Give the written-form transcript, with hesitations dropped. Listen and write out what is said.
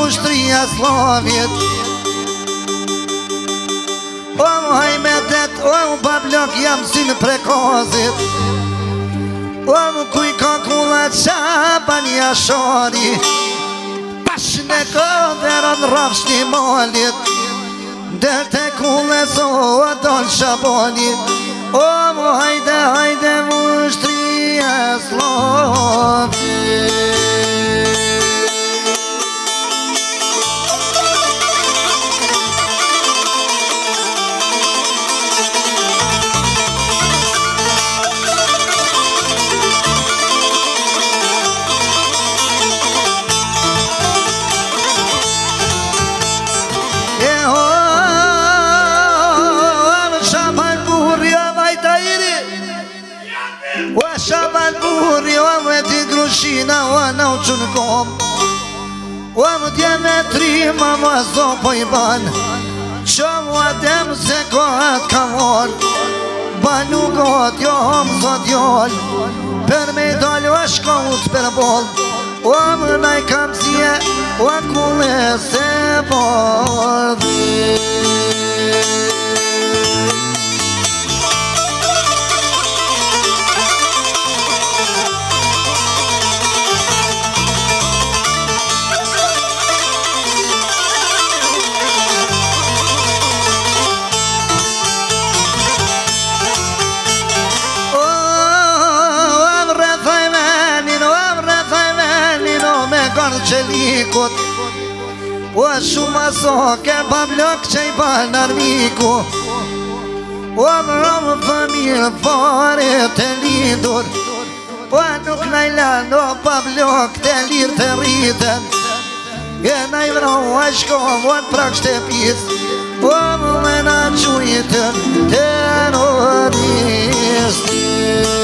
ushtria Slavit. O hajmetet, o bablok jam si në prekazit. O kuj ka kula qaban jashari, pashne këdherën rafsh një malit, del te kule so dol shabali. O hajde, hajde ushtria Slavit. Shaban burri o me ti grushina o në uqën kom, o më djemetrima ma zopo i ban, që mu adem se kohat ka mor, banu got jo hom zot jol, per me dal o shkot per bol, o më naj kam zje o kule se bordhi. Qelikut, o shumë aso ke bablok që i ban armiku, o më rëmë fëmirë fare të lidur, o nuk najlan o bablok të lirë të rritën, e na i vrau a shkom o të prak shtepis, o më me na qujtën të në rristin.